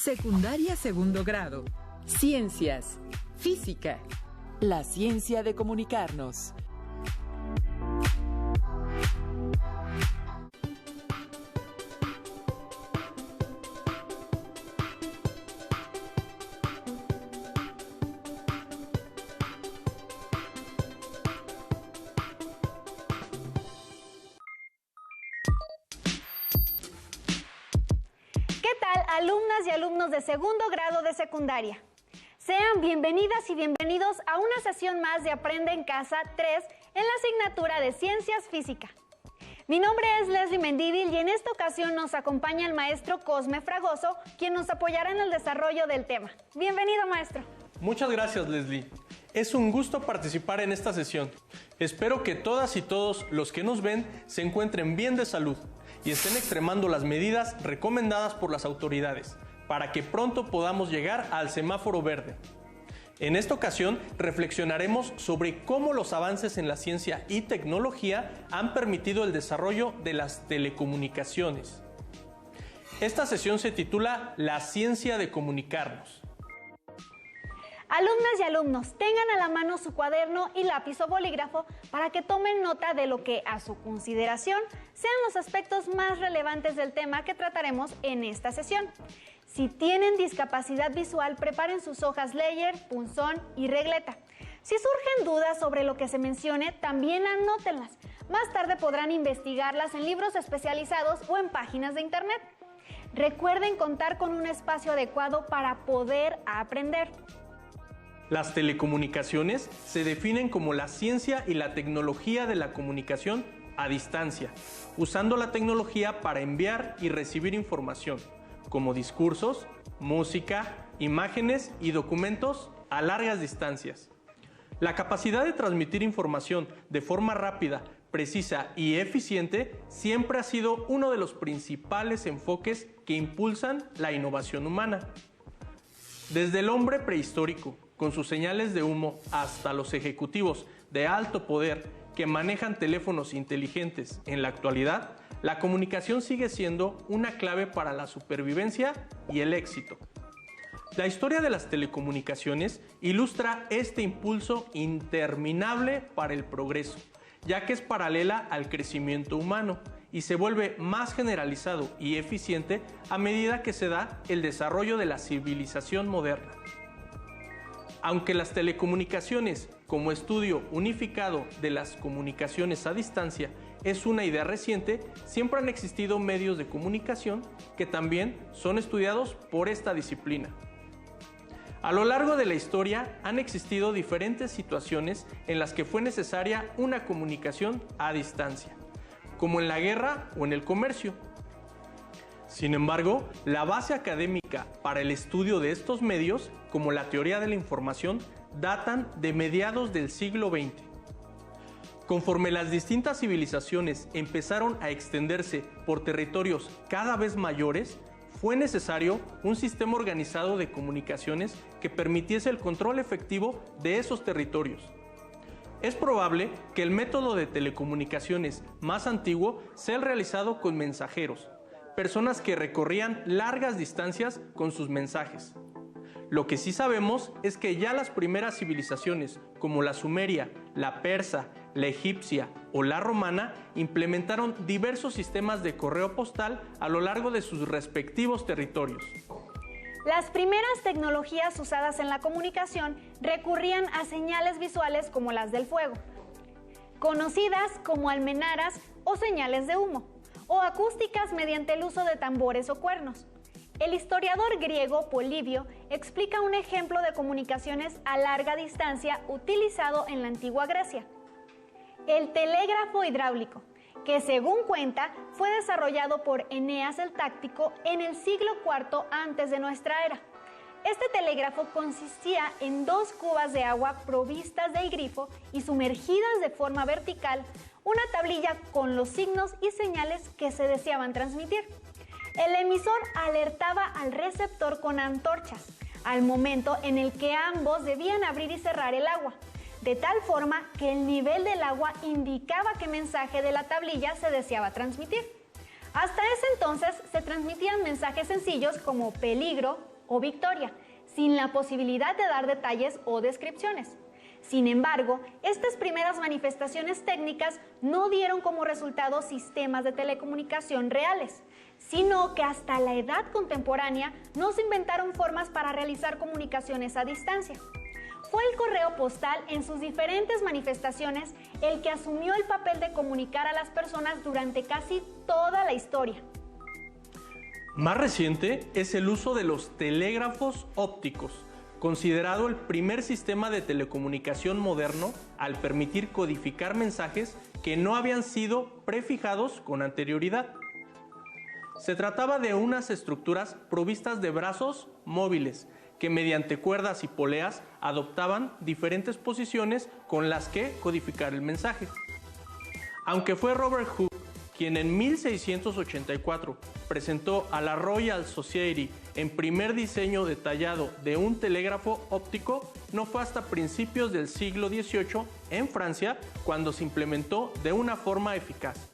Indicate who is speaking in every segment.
Speaker 1: Secundaria segundo grado. Ciencias. Física. La ciencia de comunicarnos.
Speaker 2: Alumnas y alumnos de segundo grado de secundaria. Sean bienvenidas y bienvenidos a una sesión más de Aprende en Casa 3 en la asignatura de Ciencias Física. Mi nombre es Leslie Mendívil y en esta ocasión nos acompaña el maestro Cosme Fragoso, quien nos apoyará en el desarrollo del tema. Bienvenido, maestro.
Speaker 3: Muchas gracias, Leslie. Es un gusto participar en esta sesión. Espero que todas y todos los que nos ven se encuentren bien de salud y estén extremando las medidas recomendadas por las autoridades para que pronto podamos llegar al semáforo verde. En esta ocasión reflexionaremos sobre cómo los avances en la ciencia y tecnología han permitido el desarrollo de las telecomunicaciones. Esta sesión se titula La ciencia de comunicarnos.
Speaker 2: Alumnas y alumnos, tengan a la mano su cuaderno y lápiz o bolígrafo para que tomen nota de lo que, a su consideración, sean los aspectos más relevantes del tema que trataremos en esta sesión. Si tienen discapacidad visual, preparen sus hojas Leyer, punzón y regleta. Si surgen dudas sobre lo que se mencione, también anótenlas. Más tarde podrán investigarlas en libros especializados o en páginas de internet. Recuerden contar con un espacio adecuado para poder aprender.
Speaker 3: Las telecomunicaciones se definen como la ciencia y la tecnología de la comunicación a distancia, usando la tecnología para enviar y recibir información, como discursos, música, imágenes y documentos a largas distancias. La capacidad de transmitir información de forma rápida, precisa y eficiente siempre ha sido uno de los principales enfoques que impulsan la innovación humana. Desde el hombre prehistórico, con sus señales de humo, hasta los ejecutivos de alto poder que manejan teléfonos inteligentes en la actualidad, la comunicación sigue siendo una clave para la supervivencia y el éxito. La historia de las telecomunicaciones ilustra este impulso interminable para el progreso, ya que es paralela al crecimiento humano y se vuelve más generalizado y eficiente a medida que se da el desarrollo de la civilización moderna. Aunque las telecomunicaciones, como estudio unificado de las comunicaciones a distancia, es una idea reciente, siempre han existido medios de comunicación que también son estudiados por esta disciplina. A lo largo de la historia han existido diferentes situaciones en las que fue necesaria una comunicación a distancia, como en la guerra o en el comercio. Sin embargo, la base académica para el estudio de estos medios, como la teoría de la información, datan de mediados del siglo XX. Conforme las distintas civilizaciones empezaron a extenderse por territorios cada vez mayores, fue necesario un sistema organizado de comunicaciones que permitiese el control efectivo de esos territorios. Es probable que el método de telecomunicaciones más antiguo sea el realizado con mensajeros, personas que recorrían largas distancias con sus mensajes. Lo que sí sabemos es que ya las primeras civilizaciones, como la sumeria, la persa, la egipcia o la romana, implementaron diversos sistemas de correo postal a lo largo de sus respectivos territorios.
Speaker 2: Las primeras tecnologías usadas en la comunicación recurrían a señales visuales como las del fuego, conocidas como almenaras o señales de humo, o acústicas mediante el uso de tambores o cuernos. El historiador griego Polibio explica un ejemplo de comunicaciones a larga distancia utilizado en la antigua Grecia. El telégrafo hidráulico, que según cuenta fue desarrollado por Eneas el Táctico en el siglo IV antes de nuestra era. Este telégrafo consistía en 2 cubas de agua provistas del grifo y sumergidas de forma vertical, una tablilla con los signos y señales que se deseaban transmitir. El emisor alertaba al receptor con antorchas, al momento en el que ambos debían abrir y cerrar el agua, de tal forma que el nivel del agua indicaba qué mensaje de la tablilla se deseaba transmitir. Hasta ese entonces se transmitían mensajes sencillos como peligro, o Victoria, sin la posibilidad de dar detalles o descripciones. Sin embargo, estas primeras manifestaciones técnicas no dieron como resultado sistemas de telecomunicación reales, sino que hasta la edad contemporánea no se inventaron formas para realizar comunicaciones a distancia. Fue el correo postal en sus diferentes manifestaciones el que asumió el papel de comunicar a las personas durante casi toda la historia.
Speaker 3: Más reciente es el uso de los telégrafos ópticos, considerado el primer sistema de telecomunicación moderno al permitir codificar mensajes que no habían sido prefijados con anterioridad. Se trataba de unas estructuras provistas de brazos móviles que mediante cuerdas y poleas adoptaban diferentes posiciones con las que codificar el mensaje. Aunque fue Robert Hooke quien en 1684 presentó a la Royal Society el primer diseño detallado de un telégrafo óptico, no fue hasta principios del siglo XVIII en Francia cuando se implementó de una forma eficaz.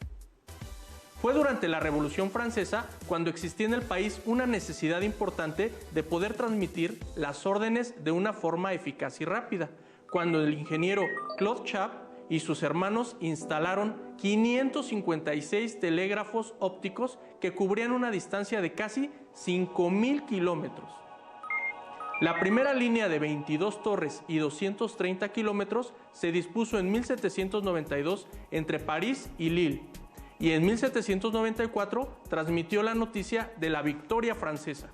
Speaker 3: Fue durante la Revolución Francesa cuando existía en el país una necesidad importante de poder transmitir las órdenes de una forma eficaz y rápida, cuando el ingeniero Claude Chappe y sus hermanos instalaron 556 telégrafos ópticos que cubrían una distancia de casi 5,000 kilómetros. La primera línea de 22 torres y 230 kilómetros se dispuso en 1792 entre París y Lille, y en 1794 transmitió la noticia de la victoria francesa.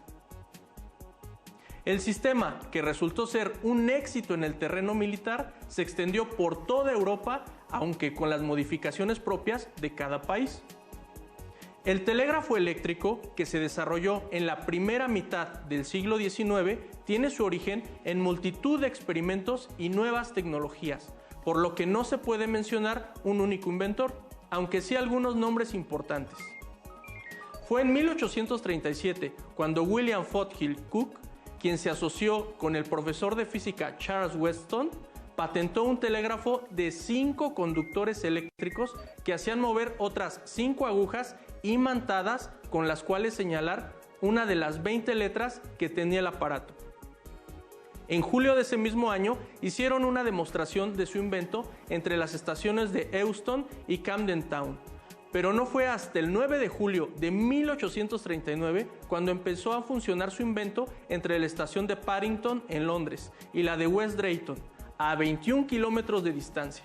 Speaker 3: El sistema, que resultó ser un éxito en el terreno militar, se extendió por toda Europa, aunque con las modificaciones propias de cada país. El telégrafo eléctrico, que se desarrolló en la primera mitad del siglo XIX, tiene su origen en multitud de experimentos y nuevas tecnologías, por lo que no se puede mencionar un único inventor, aunque sí algunos nombres importantes. Fue en 1837 cuando William Foothill Cook, quien se asoció con el profesor de física Charles Weston, patentó un telégrafo de 5 conductores eléctricos que hacían mover otras 5 agujas imantadas con las cuales señalar una de las 20 letras que tenía el aparato. En julio de ese mismo año hicieron una demostración de su invento entre las estaciones de Euston y Camden Town, pero no fue hasta el 9 de julio de 1839 cuando empezó a funcionar su invento entre la estación de Paddington en Londres y la de West Drayton, a 21 kilómetros de distancia.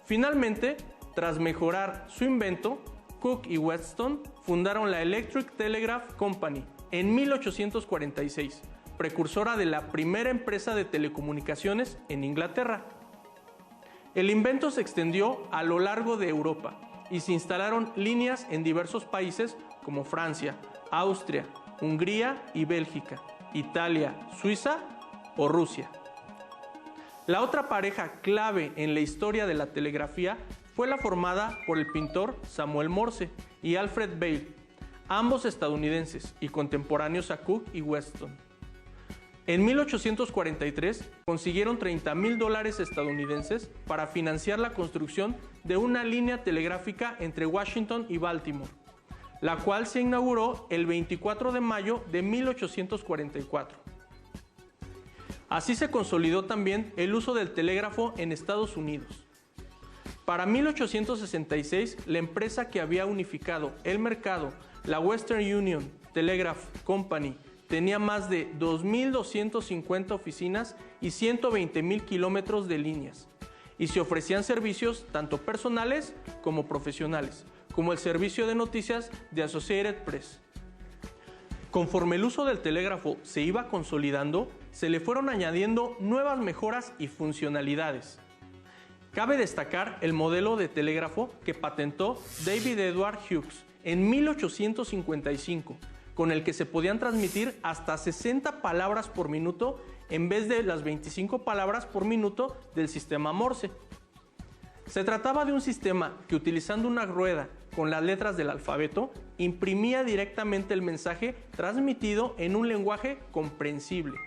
Speaker 3: Finalmente, tras mejorar su invento, Cook y Weston fundaron la Electric Telegraph Company en 1846, precursora de la primera empresa de telecomunicaciones en Inglaterra. El invento se extendió a lo largo de Europa y se instalaron líneas en diversos países como Francia, Austria, Hungría y Bélgica, Italia, Suiza o Rusia. La otra pareja clave en la historia de la telegrafía fue la formada por el pintor Samuel Morse y Alfred Vail, ambos estadounidenses y contemporáneos a Cook y Weston. En 1843 consiguieron $30,000 estadounidenses para financiar la construcción de una línea telegráfica entre Washington y Baltimore, la cual se inauguró el 24 de mayo de 1844. Así se consolidó también el uso del telégrafo en Estados Unidos. Para 1866, la empresa que había unificado el mercado, la Western Union Telegraph Company, tenía más de 2,250 oficinas y 120,000 kilómetros de líneas, y se ofrecían servicios tanto personales como profesionales, como el servicio de noticias de Associated Press. Conforme el uso del telégrafo se iba consolidando, se le fueron añadiendo nuevas mejoras y funcionalidades. Cabe destacar el modelo de telégrafo que patentó David Edward Hughes en 1855, con el que se podían transmitir hasta 60 palabras por minuto en vez de las 25 palabras por minuto del sistema Morse. Se trataba de un sistema que, utilizando una rueda con las letras del alfabeto, imprimía directamente el mensaje transmitido en un lenguaje comprensible.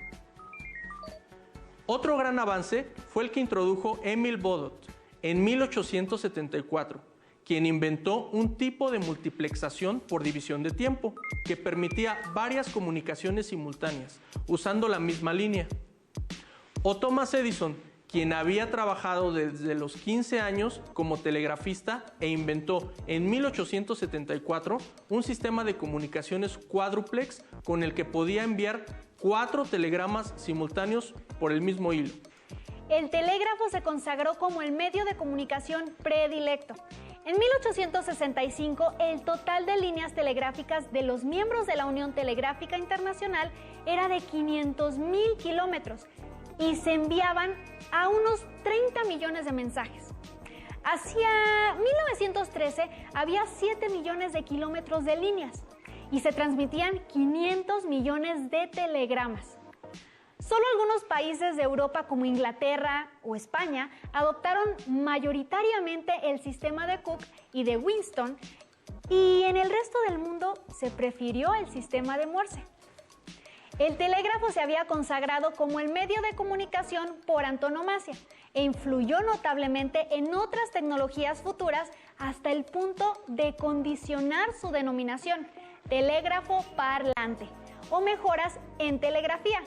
Speaker 3: Otro gran avance fue el que introdujo Emil Bodott en 1874, quien inventó un tipo de multiplexación por división de tiempo que permitía varias comunicaciones simultáneas usando la misma línea. O Thomas Edison, quien había trabajado desde los 15 años como telegrafista e inventó en 1874 un sistema de comunicaciones cuádruplex con el que podía enviar 4 telegramas simultáneos por el mismo hilo.
Speaker 2: El telégrafo se consagró como el medio de comunicación predilecto. En 1865, el total de líneas telegráficas de los miembros de la Unión Telegráfica Internacional era de 500,000 kilómetros y se enviaban a unos 30 millones de mensajes. Hacia 1913 había 7 millones de kilómetros de líneas y se transmitían 500 millones de telegramas. Solo algunos países de Europa como Inglaterra o España adoptaron mayoritariamente el sistema de Cook y de Winston, y en el resto del mundo se prefirió el sistema de Morse. El telégrafo se había consagrado como el medio de comunicación por antonomasia e influyó notablemente en otras tecnologías futuras hasta el punto de condicionar su denominación, telégrafo parlante, o mejoras en telegrafía,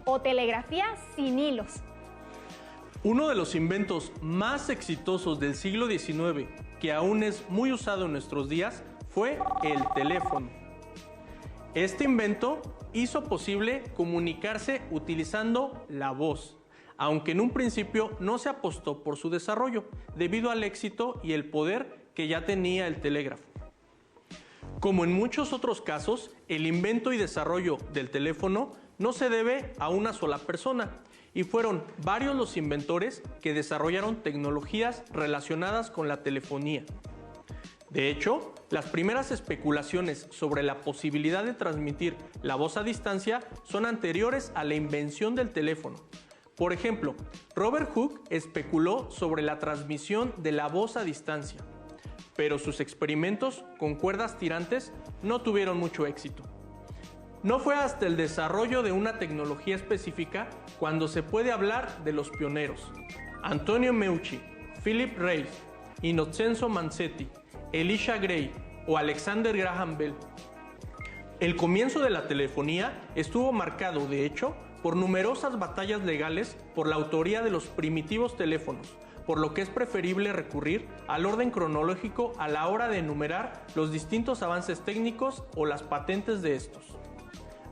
Speaker 2: o telegrafía sin hilos.
Speaker 3: Uno de los inventos más exitosos del siglo XIX, que aún es muy usado en nuestros días, fue el teléfono. Este invento hizo posible comunicarse utilizando la voz, aunque en un principio no se apostó por su desarrollo, debido al éxito y el poder que ya tenía el telégrafo. Como en muchos otros casos, el invento y desarrollo del teléfono no se debe a una sola persona, y fueron varios los inventores que desarrollaron tecnologías relacionadas con la telefonía. De hecho, las primeras especulaciones sobre la posibilidad de transmitir la voz a distancia son anteriores a la invención del teléfono. Por ejemplo, Robert Hooke especuló sobre la transmisión de la voz a distancia, pero sus experimentos con cuerdas tirantes no tuvieron mucho éxito. No fue hasta el desarrollo de una tecnología específica cuando se puede hablar de los pioneros: Antonio Meucci, Philip Reis, Innocenzo Mancetti, Elisha Gray o Alexander Graham Bell. El comienzo de la telefonía estuvo marcado, de hecho, por numerosas batallas legales por la autoría de los primitivos teléfonos, por lo que es preferible recurrir al orden cronológico a la hora de enumerar los distintos avances técnicos o las patentes de estos.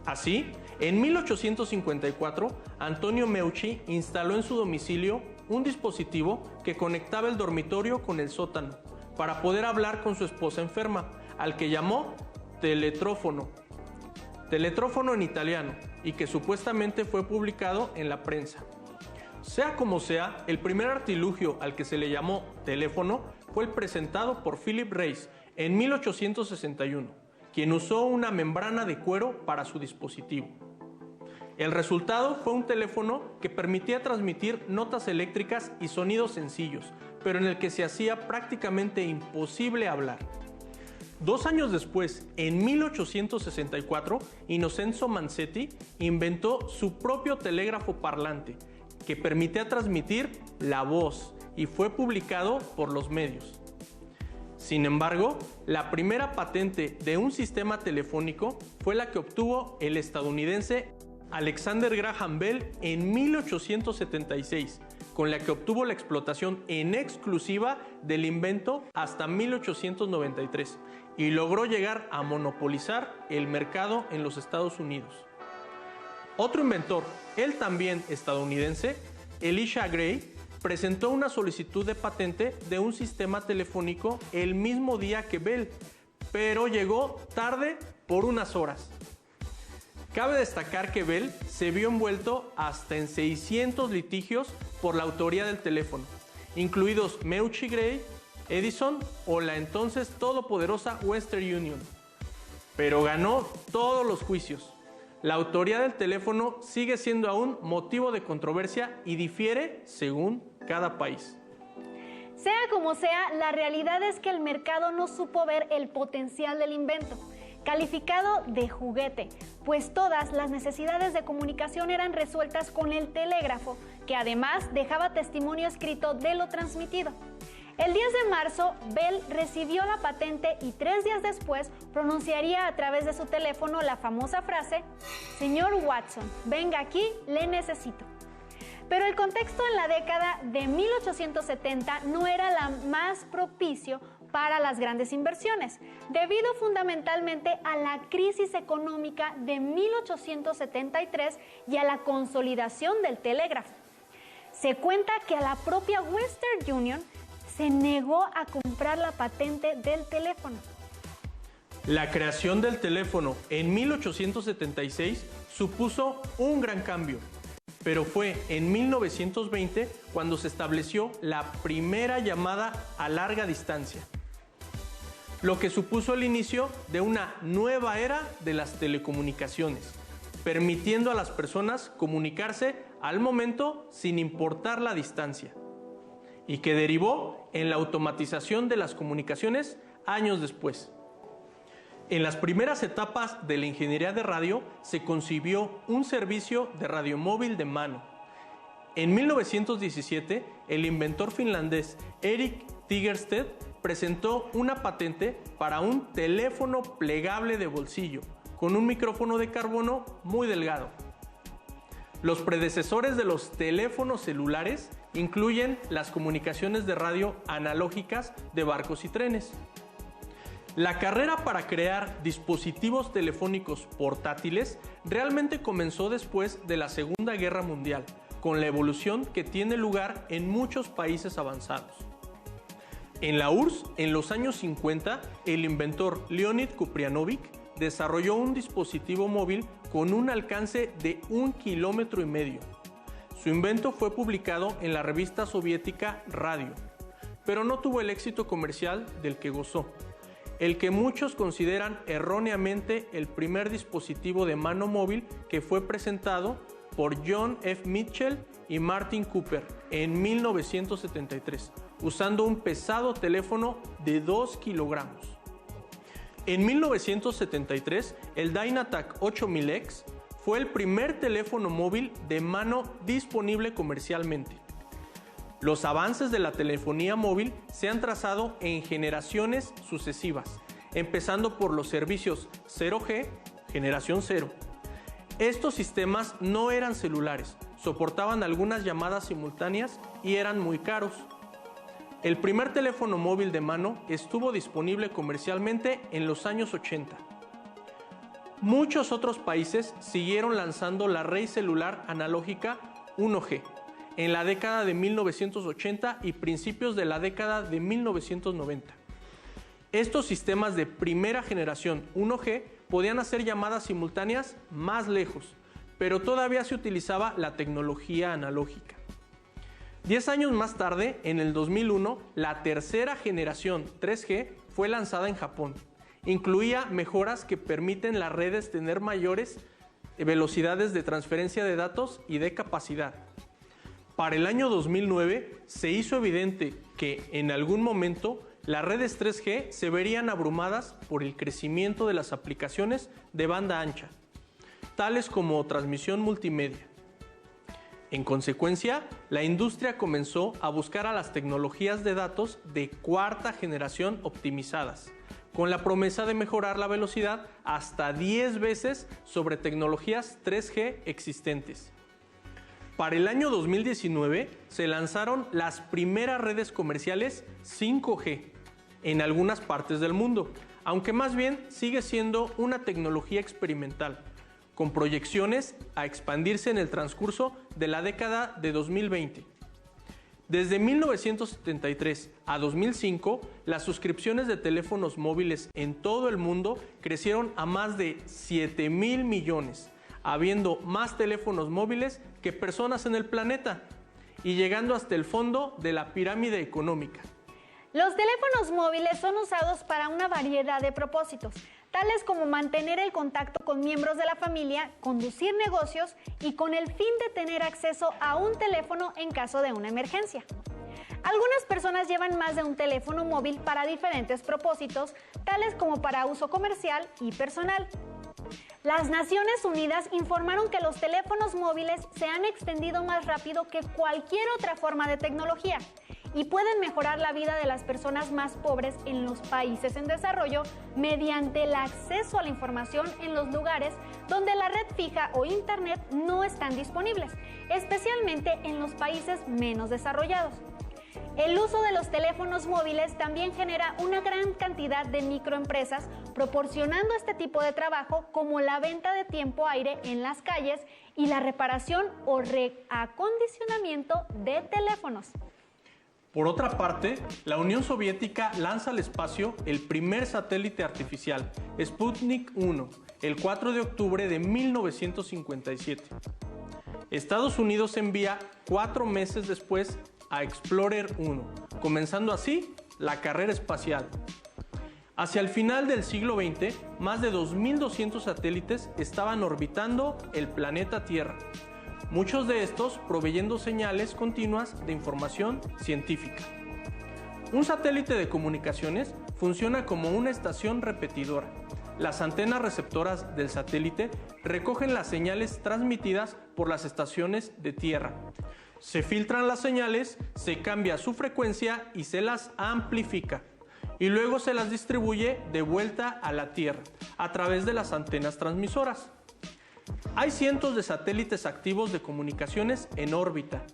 Speaker 3: Así, en 1854, Antonio Meucci instaló en su domicilio un dispositivo que conectaba el dormitorio con el sótano para poder hablar con su esposa enferma, al que llamó teletrófono en italiano, y que supuestamente fue publicado en la prensa. Sea como sea, el primer artilugio al que se le llamó teléfono fue el presentado por Philip Reis en 1861. Quien usó una membrana de cuero para su dispositivo. El resultado fue un teléfono que permitía transmitir notas eléctricas y sonidos sencillos, pero en el que se hacía prácticamente imposible hablar. 2 años después, en 1864, Innocenzo Mancetti inventó su propio telégrafo parlante, que permitía transmitir la voz y fue publicado por los medios. Sin embargo, la primera patente de un sistema telefónico fue la que obtuvo el estadounidense Alexander Graham Bell en 1876, con la que obtuvo la explotación en exclusiva del invento hasta 1893 y logró llegar a monopolizar el mercado en los Estados Unidos. Otro inventor, él también estadounidense, Elisha Gray, presentó una solicitud de patente de un sistema telefónico el mismo día que Bell, pero llegó tarde por unas horas. Cabe destacar que Bell se vio envuelto hasta en 600 litigios por la autoría del teléfono, incluidos Meucci, Gray, Edison o la entonces todopoderosa Western Union. Pero ganó todos los juicios. La autoría del teléfono sigue siendo aún motivo de controversia y difiere según cada país.
Speaker 2: Sea como sea, la realidad es que el mercado no supo ver el potencial del invento, calificado de juguete, pues todas las necesidades de comunicación eran resueltas con el telégrafo, que además dejaba testimonio escrito de lo transmitido. El 10 de marzo, Bell recibió la patente y 3 días después pronunciaría a través de su teléfono la famosa frase: "Señor Watson, venga aquí, le necesito". Pero el contexto en la década de 1870 no era la más propicio para las grandes inversiones, debido fundamentalmente a la crisis económica de 1873 y a la consolidación del telégrafo. Se cuenta que a la propia Western Union se negó a comprar la patente del teléfono.
Speaker 3: La creación del teléfono en 1876 supuso un gran cambio, pero fue en 1920 cuando se estableció la primera llamada a larga distancia, lo que supuso el inicio de una nueva era de las telecomunicaciones, permitiendo a las personas comunicarse al momento sin importar la distancia, y que derivó en la automatización de las comunicaciones años después. En las primeras etapas de la ingeniería de radio se concibió un servicio de radiomóvil de mano. En 1917, el inventor finlandés Erik Tigerstedt presentó una patente para un teléfono plegable de bolsillo con un micrófono de carbono muy delgado. Los predecesores de los teléfonos celulares incluyen las comunicaciones de radio analógicas de barcos y trenes. La carrera para crear dispositivos telefónicos portátiles realmente comenzó después de la Segunda Guerra Mundial, con la evolución que tiene lugar en muchos países avanzados. En la URSS, en los años 50, el inventor Leonid Kuprianovic desarrolló un dispositivo móvil con un alcance de 1,5 kilómetros. Su invento fue publicado en la revista soviética Radio, pero no tuvo el éxito comercial del que gozó, el que muchos consideran erróneamente el primer dispositivo de mano móvil que fue presentado por John F. Mitchell y Martin Cooper en 1973, usando un pesado teléfono de 2 kilogramos. En 1973, el Dynatac 8000X fue el primer teléfono móvil de mano disponible comercialmente. Los avances de la telefonía móvil se han trazado en generaciones sucesivas, empezando por los servicios 0G, generación 0. Estos sistemas no eran celulares, soportaban algunas llamadas simultáneas y eran muy caros. El primer teléfono móvil de mano estuvo disponible comercialmente en los años 80. Muchos otros países siguieron lanzando la red celular analógica 1G en la década de 1980 y principios de la década de 1990. Estos sistemas de primera generación 1G podían hacer llamadas simultáneas más lejos, pero todavía se utilizaba la tecnología analógica. 10 años más tarde, en el 2001, la tercera generación 3G fue lanzada en Japón. Incluía mejoras que permiten las redes tener mayores velocidades de transferencia de datos y de capacidad. Para el año 2009 se hizo evidente que en algún momento las redes 3G se verían abrumadas por el crecimiento de las aplicaciones de banda ancha, tales como transmisión multimedia. En consecuencia, la industria comenzó a buscar a las tecnologías de datos de cuarta generación optimizadas, con la promesa de mejorar la velocidad hasta 10 veces sobre tecnologías 3G existentes. Para el año 2019 se lanzaron las primeras redes comerciales 5G en algunas partes del mundo, aunque más bien sigue siendo una tecnología experimental, con proyecciones a expandirse en el transcurso de la década de 2020. Desde 1973 a 2005, las suscripciones de teléfonos móviles en todo el mundo crecieron a más de 7,000 millones, habiendo más teléfonos móviles que personas en el planeta y llegando hasta el fondo de la pirámide económica.
Speaker 2: Los teléfonos móviles son usados para una variedad de propósitos, tales como mantener el contacto con miembros de la familia, conducir negocios y con el fin de tener acceso a un teléfono en caso de una emergencia. Algunas personas llevan más de un teléfono móvil para diferentes propósitos, tales como para uso comercial y personal. Las Naciones Unidas informaron que los teléfonos móviles se han extendido más rápido que cualquier otra forma de tecnología y pueden mejorar la vida de las personas más pobres en los países en desarrollo mediante el acceso a la información en los lugares donde la red fija o internet no están disponibles, especialmente en los países menos desarrollados. El uso de los teléfonos móviles también genera una gran cantidad de microempresas proporcionando este tipo de trabajo, como la venta de tiempo aire en las calles y la reparación o reacondicionamiento de teléfonos.
Speaker 3: Por otra parte, la Unión Soviética lanza al espacio el primer satélite artificial, Sputnik 1, el 4 de octubre de 1957. Estados Unidos envía 4 meses después a Explorer 1, comenzando así la carrera espacial. Hacia el final del siglo XX, más de 2.200 satélites estaban orbitando el planeta Tierra, muchos de estos proveyendo señales continuas de información científica. Un satélite de comunicaciones funciona como una estación repetidora. Las antenas receptoras del satélite recogen las señales transmitidas por las estaciones de tierra. Se filtran las señales, se cambia su frecuencia y se las amplifica. Y luego se las distribuye de vuelta a la Tierra a través de las antenas transmisoras. Hay cientos de satélites activos de comunicaciones en órbita.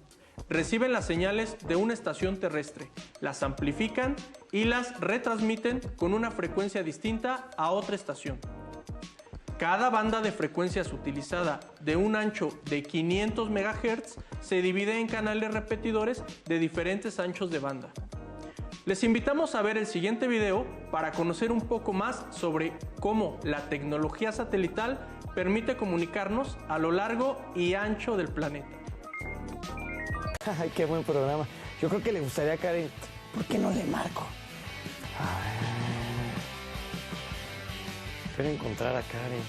Speaker 3: Reciben las señales de una estación terrestre, las amplifican y las retransmiten con una frecuencia distinta a otra estación. Cada banda de frecuencias utilizada de un ancho de 500 MHz se divide en canales repetidores de diferentes anchos de banda. Les invitamos a ver el siguiente video para conocer un poco más sobre cómo la tecnología satelital permite comunicarnos a lo largo y ancho del planeta.
Speaker 4: Ay, qué buen programa. Yo creo que le gustaría a Karen. ¿Por qué no le marco? Quiero encontrar a Karen.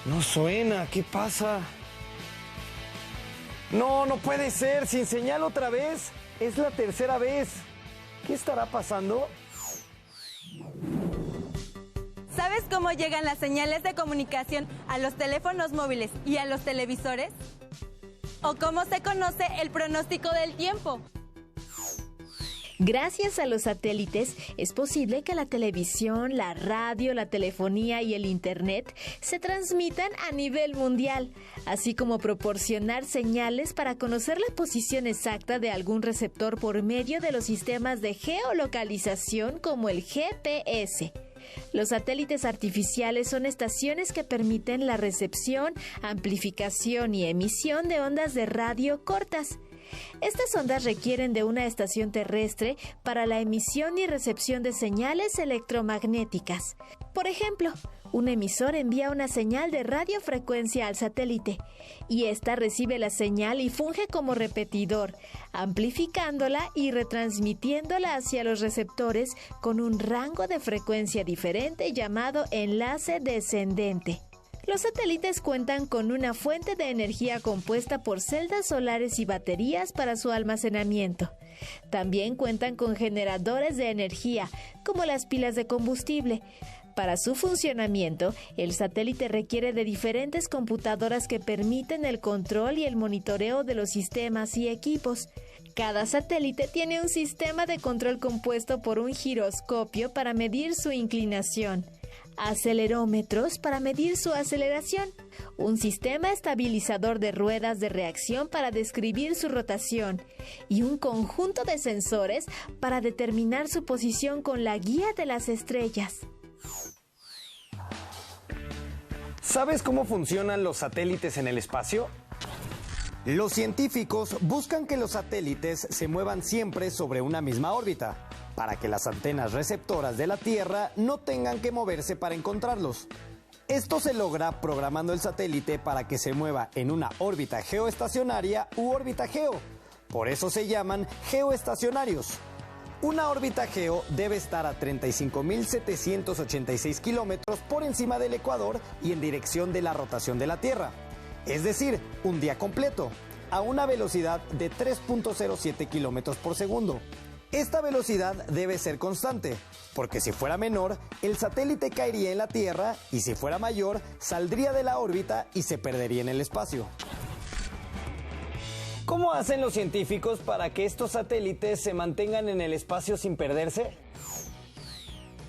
Speaker 4: No suena, ¿qué pasa? No, no puede ser, sin señal otra vez. Es la tercera vez. ¿Qué estará pasando?
Speaker 5: ¿Sabes cómo llegan las señales de comunicación a los teléfonos móviles y a los televisores? ¿O cómo se conoce el pronóstico del tiempo?
Speaker 6: Gracias a los satélites es posible que la televisión, la radio, la telefonía y el internet se transmitan a nivel mundial, así como proporcionar señales para conocer la posición exacta de algún receptor por medio de los sistemas de geolocalización como el GPS. Los satélites artificiales son estaciones que permiten la recepción, amplificación y emisión de ondas de radio cortas. Estas ondas requieren de una estación terrestre para la emisión y recepción de señales electromagnéticas. Por ejemplo, un emisor envía una señal de radiofrecuencia al satélite y ésta recibe la señal y funge como repetidor, amplificándola y retransmitiéndola hacia los receptores con un rango de frecuencia diferente llamado enlace descendente. Los satélites cuentan con una fuente de energía compuesta por celdas solares y baterías para su almacenamiento. También cuentan con generadores de energía, como las pilas de combustible. Para su funcionamiento, el satélite requiere de diferentes computadoras que permiten el control y el monitoreo de los sistemas y equipos. Cada satélite tiene un sistema de control compuesto por un giroscopio para medir su inclinación, acelerómetros para medir su aceleración, un sistema estabilizador de ruedas de reacción para describir su rotación y un conjunto de sensores para determinar su posición con la guía de las estrellas.
Speaker 4: ¿Sabes cómo funcionan los satélites en el espacio? Los científicos buscan que los satélites se muevan siempre sobre una misma órbita, para que las antenas receptoras de la Tierra no tengan que moverse para encontrarlos. Esto se logra programando el satélite para que se mueva en una órbita geoestacionaria u órbita geo. Por eso se llaman geoestacionarios. Una órbita geo debe estar a 35.786 kilómetros por encima del ecuador y en dirección de la rotación de la Tierra. Es decir, un día completo, a una velocidad de 3.07 kilómetros por segundo. Esta velocidad debe ser constante, porque si fuera menor, el satélite caería en la Tierra y si fuera mayor, saldría de la órbita y se perdería en el espacio. ¿Cómo hacen los científicos para que estos satélites se mantengan en el espacio sin perderse?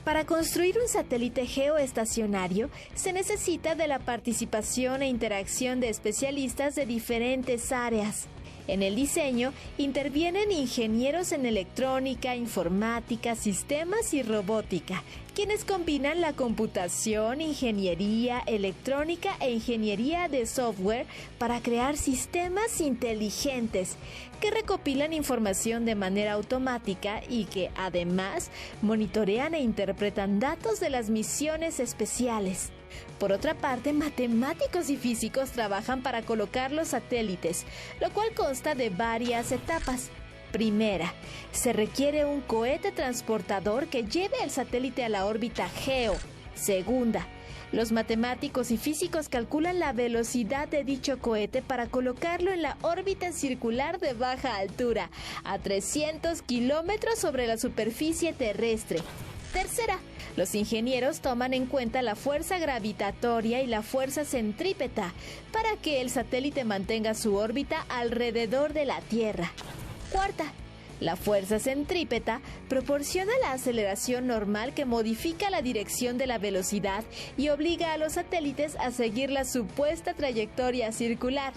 Speaker 6: Para construir un satélite geoestacionario se necesita de la participación e interacción de especialistas de diferentes áreas. En el diseño intervienen ingenieros en electrónica, informática, sistemas y robótica, quienes combinan la computación, ingeniería, electrónica e ingeniería de software para crear sistemas inteligentes que recopilan información de manera automática y que, además, monitorean e interpretan datos de las misiones especiales. Por otra parte, matemáticos y físicos trabajan para colocar los satélites, lo cual consta de varias etapas. Primera, se requiere un cohete transportador que lleve el satélite a la órbita geo. Segunda, los matemáticos y físicos calculan la velocidad de dicho cohete para colocarlo en la órbita circular de baja altura, a 300 kilómetros sobre la superficie terrestre. Tercera, los ingenieros toman en cuenta la fuerza gravitatoria y la fuerza centrípeta para que el satélite mantenga su órbita alrededor de la Tierra. Cuarta, la fuerza centrípeta proporciona la aceleración normal que modifica la dirección de la velocidad y obliga a los satélites a seguir la supuesta trayectoria circular.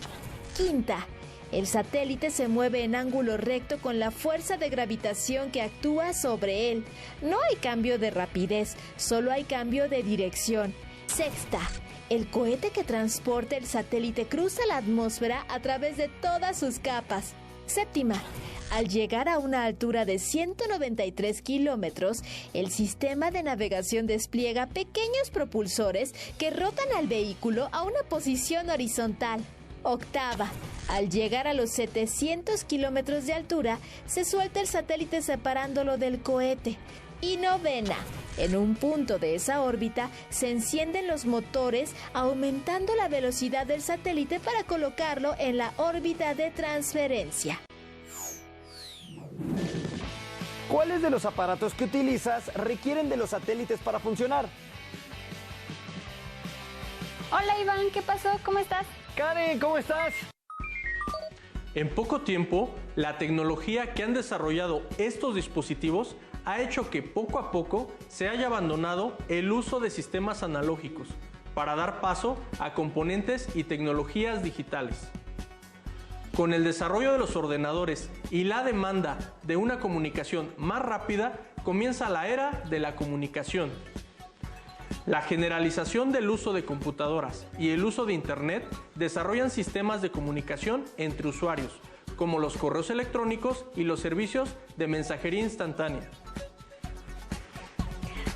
Speaker 6: Quinta, el satélite se mueve en ángulo recto con la fuerza de gravitación que actúa sobre él. No hay cambio de rapidez, solo hay cambio de dirección. Sexta, el cohete que transporta el satélite cruza la atmósfera a través de todas sus capas. Séptima, al llegar a una altura de 193 kilómetros, el sistema de navegación despliega pequeños propulsores que rotan al vehículo a una posición horizontal. Octava, al llegar a los 700 kilómetros de altura, se suelta el satélite separándolo del cohete. Y novena, en un punto de esa órbita se encienden los motores, aumentando la velocidad del satélite para colocarlo en la órbita de transferencia.
Speaker 4: ¿Cuáles de los aparatos que utilizas requieren de los satélites para funcionar?
Speaker 2: Hola Iván, ¿qué pasó? ¿Cómo estás?
Speaker 4: Karen, ¿cómo estás?
Speaker 3: En poco tiempo, la tecnología que han desarrollado estos dispositivos ha hecho que poco a poco se haya abandonado el uso de sistemas analógicos para dar paso a componentes y tecnologías digitales. Con el desarrollo de los ordenadores y la demanda de una comunicación más rápida, comienza la era de la comunicación. La generalización del uso de computadoras y el uso de Internet desarrollan sistemas de comunicación entre usuarios, como los correos electrónicos y los servicios de mensajería instantánea.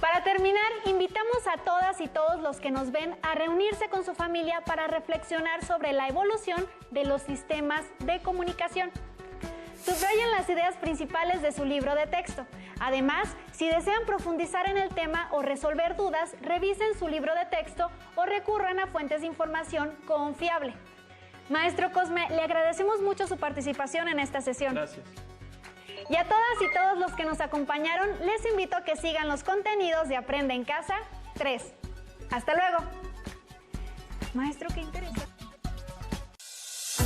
Speaker 2: Para terminar, invitamos a todas y todos los que nos ven a reunirse con su familia para reflexionar sobre la evolución de los sistemas de comunicación. Subrayen las ideas principales de su libro de texto. Además, si desean profundizar en el tema o resolver dudas, revisen su libro de texto o recurran a fuentes de información confiable. Maestro Cosme, le agradecemos mucho su participación en esta sesión.
Speaker 3: Gracias.
Speaker 2: Y a todas y todos los que nos acompañaron, les invito a que sigan los contenidos de Aprende en Casa 3. ¡Hasta luego! Maestro, qué interesante.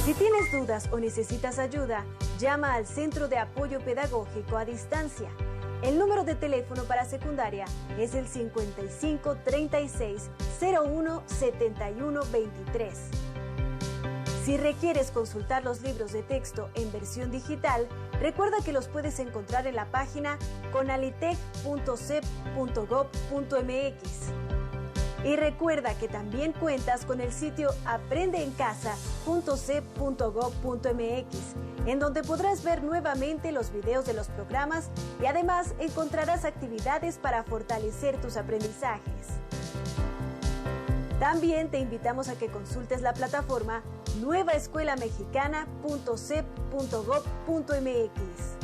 Speaker 7: Si tienes dudas o necesitas ayuda, llama al Centro de Apoyo Pedagógico a Distancia. El número de teléfono para secundaria es el 55 36 01 71 23. Si requieres consultar los libros de texto en versión digital, recuerda que los puedes encontrar en la página conalitec.cep.gov.mx. Y recuerda que también cuentas con el sitio aprendeencasa.cep.gov.mx, en donde podrás ver nuevamente los videos de los programas y además encontrarás actividades para fortalecer tus aprendizajes. También te invitamos a que consultes la plataforma nuevaescuelamexicana.cep.gov.mx.